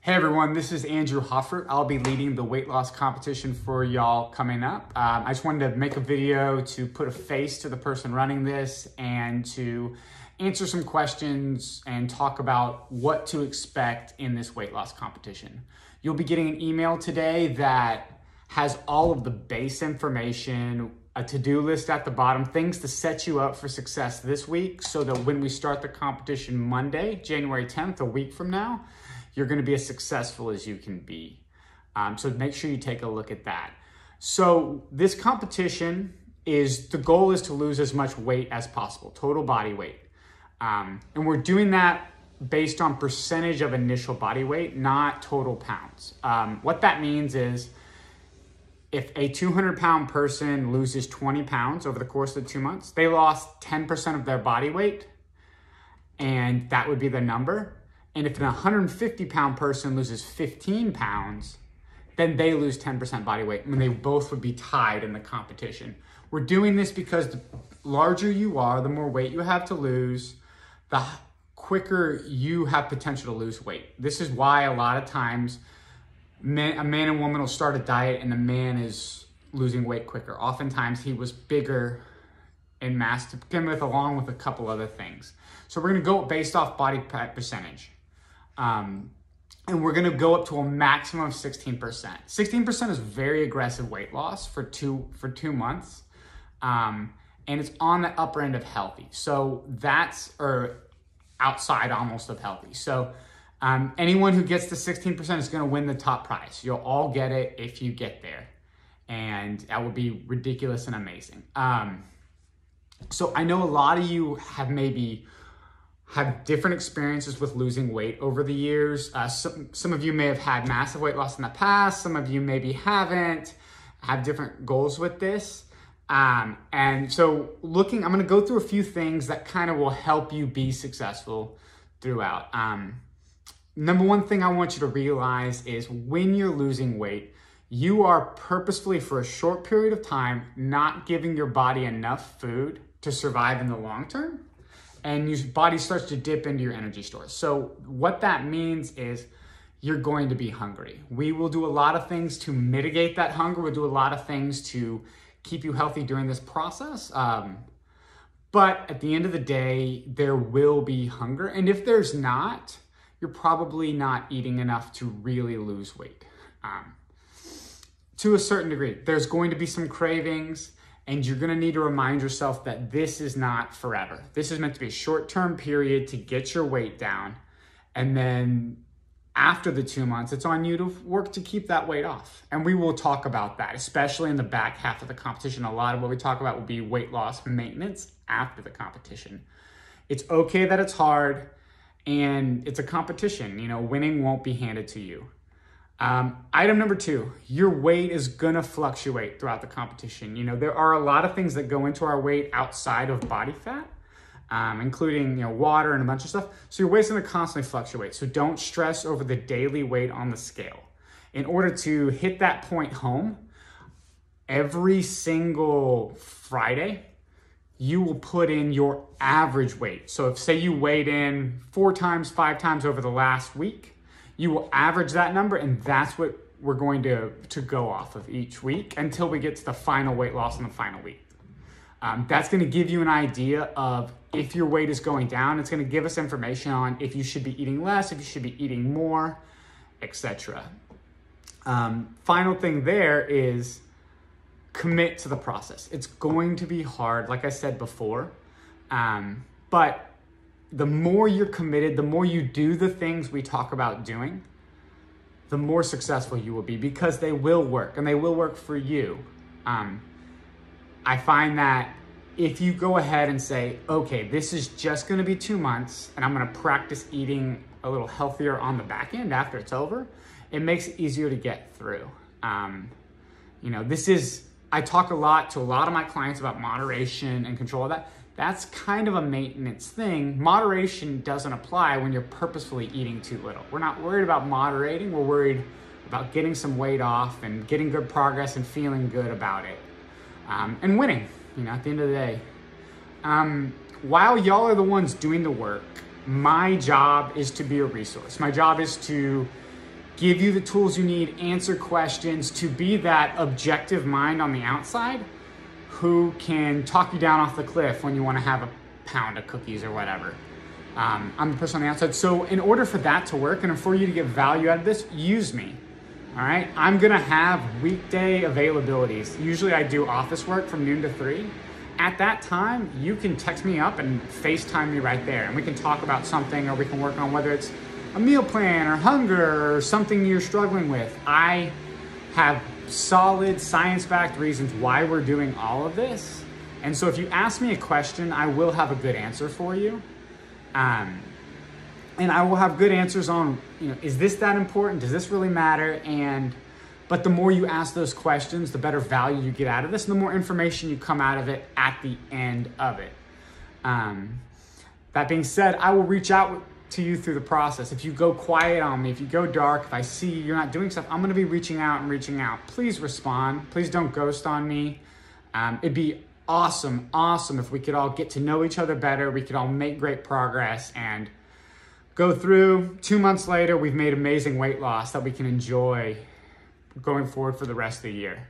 Hey everyone, this is Andrew Hoffert. I'll be leading the weight loss competition for y'all coming up. I just wanted to make a video to put a face to the person running this and to answer some questions and talk about what to expect in this weight loss competition. You'll be getting an email today that has all of the base information, a to-do list at the bottom, things to set you up for success this week so that when we start the competition Monday, January 10th, a week from now, you're gonna be as successful as you can be. So make sure you take a look at that. So this competition the goal is to lose as much weight as possible, total body weight. And we're doing that based on percentage of initial body weight, not total pounds. What that means is if a 200-pound person loses 20 pounds over the course of 2 months, they lost 10% of their body weight, and that would be the number. And if an 150-pound person loses 15 pounds, then they lose 10% body weight, and they both would be tied in the competition. We're doing this because the larger you are, the more weight you have to lose, the quicker you have potential to lose weight. This is why a lot of times a man and woman will start a diet and the man is losing weight quicker. Oftentimes he was bigger in mass to begin with, along with a couple other things. So we're gonna go based off body fat percentage. And we're gonna go up to a maximum of 16%. 16% is very aggressive weight loss for two months. And it's on the upper end of healthy. So or outside almost of healthy. So anyone who gets to 16% is gonna win the top prize. You'll all get it if you get there. And that would be ridiculous and amazing. So I know a lot of you have different experiences with losing weight over the years. Some of you may have had massive weight loss in the past. Some of you maybe haven't, have different goals with this. And so I'm gonna go through a few things that kind of will help you be successful throughout. Number one thing I want you to realize is when you're losing weight, you are purposefully for a short period of time, not giving your body enough food to survive in the long term. And your body starts to dip into your energy stores. So what that means is you're going to be hungry. We will do a lot of things to mitigate that hunger. We'll do a lot of things to keep you healthy during this process. But at the end of the day, there will be hunger. And if there's not, you're probably not eating enough to really lose weight. To a certain degree, there's going to be some cravings. And you're gonna need to remind yourself that this is not forever. This is meant to be a short-term period to get your weight down. And then after the 2 months, it's on you to work to keep that weight off. And we will talk about that, especially in the back half of the competition. A lot of what we talk about will be weight loss maintenance after the competition. It's okay that it's hard and it's a competition. You know, winning won't be handed to you. Item number 2, your weight is gonna fluctuate throughout the competition. You know, there are a lot of things that go into our weight outside of body fat, including, water and a bunch of stuff. So your weight's gonna constantly fluctuate. So don't stress over the daily weight on the scale. In order to hit that point home, every single Friday, you will put in your average weight. So if say you weighed in 4 times, 5 times over the last week, you will average that number, and that's what we're going to go off of each week until we get to the final weight loss in the final week. That's gonna give you an idea of if your weight is going down. It's gonna give us information on if you should be eating less, if you should be eating more, etc. Final thing there is commit to the process. It's going to be hard, like I said before, but the more you're committed, the more you do the things we talk about doing, the more successful you will be because they will work and they will work for you. I find that if you go ahead and say, okay, this is just gonna be 2 months and I'm gonna practice eating a little healthier on the back end after it's over, it makes it easier to get through. I talk a lot to a lot of my clients about moderation and control of that. That's kind of a maintenance thing. Moderation doesn't apply when you're purposefully eating too little. We're not worried about moderating. We're worried about getting some weight off and getting good progress and feeling good about it. And winning, at the end of the day. While y'all are the ones doing the work, my job is to be a resource. My job is to give you the tools you need, answer questions, to be that objective mind on the outside who can talk you down off the cliff when you want to have a pound of cookies or whatever. I'm the person on the outside. So in order for that to work and for you to get value out of this, use me. All right, I'm gonna have weekday availabilities. Usually I do office work from noon to 3. At that time, you can text me up and FaceTime me right there, and we can talk about something, or we can work on whether it's a meal plan or hunger or something you're struggling with. I have solid science-backed reasons why we're doing all of this. And so if you ask me a question, I will have a good answer for you. And I will have good answers on, is this that important? Does this really matter? But the more you ask those questions, the better value you get out of this, and the more information you come out of it at the end of it. That being said, I will reach out to you through the process. If you go quiet on me, if you go dark, if I see you're not doing stuff, I'm gonna be reaching out. Please respond. Please don't ghost on me. It'd be awesome if we could all get to know each other better. We could all make great progress and go through 2 months later, we've made amazing weight loss that we can enjoy going forward for the rest of the year.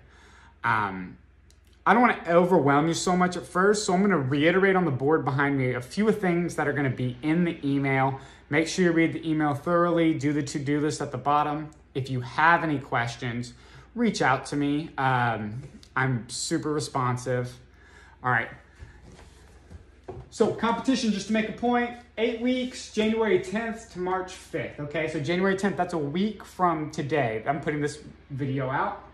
I don't want to overwhelm you so much at first, so I'm going to reiterate on the board behind me a few things that are going to be in the email. Make sure you read the email thoroughly, do the to-do list at the bottom. If you have any questions, reach out to me. I'm super responsive. All right. So competition, just to make a point, 8 weeks, January 10th to March 5th, okay? So January 10th, that's a week from today. I'm putting this video out.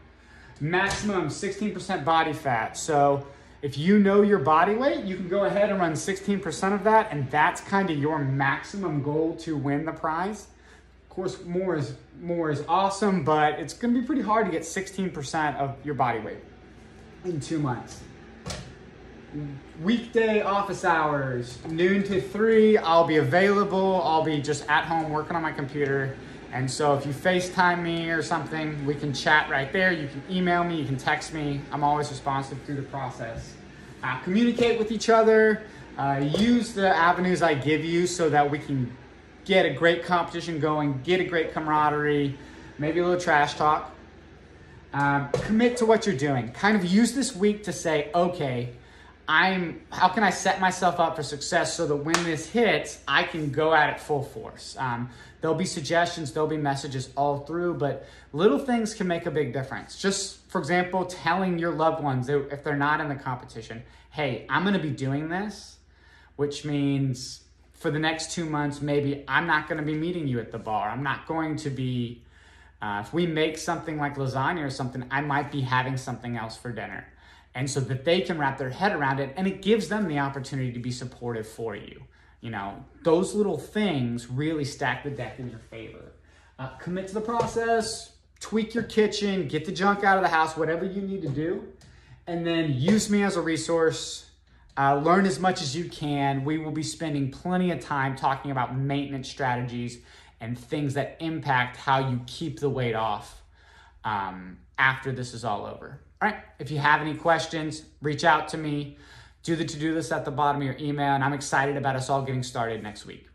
Maximum 16% body fat. So if you know your body weight, you can go ahead and run 16% of that, and that's kind of your maximum goal to win the prize. Of course, more is awesome, but it's gonna be pretty hard to get 16% of your body weight in 2 months. Weekday office hours, noon to 3, I'll be available. I'll be just at home working on my computer. And so if you FaceTime me or something, we can chat right there. You can email me, you can text me. I'm always responsive through the process. Communicate with each other. Use the avenues I give you so that we can get a great competition going, get a great camaraderie, maybe a little trash talk. Commit to what you're doing. Kind of use this week to say, okay, how can I set myself up for success so that when this hits, I can go at it full force? There'll be suggestions, there'll be messages all through, but little things can make a big difference. Just, for example, telling your loved ones, if they're not in the competition, hey, I'm gonna be doing this, which means for the next 2 months, maybe I'm not gonna be meeting you at the bar. I'm not going to be, if we make something like lasagna or something, I might be having something else for dinner. And so that they can wrap their head around it, and it gives them the opportunity to be supportive for you. Those little things really stack the deck in your favor. Commit to the process, tweak your kitchen, get the junk out of the house, whatever you need to do, and then use me as a resource. Learn as much as you can. We will be spending plenty of time talking about maintenance strategies and things that impact how you keep the weight off after this is all over. All right, if you have any questions, reach out to me. Do the to-do list at the bottom of your email, and I'm excited about us all getting started next week.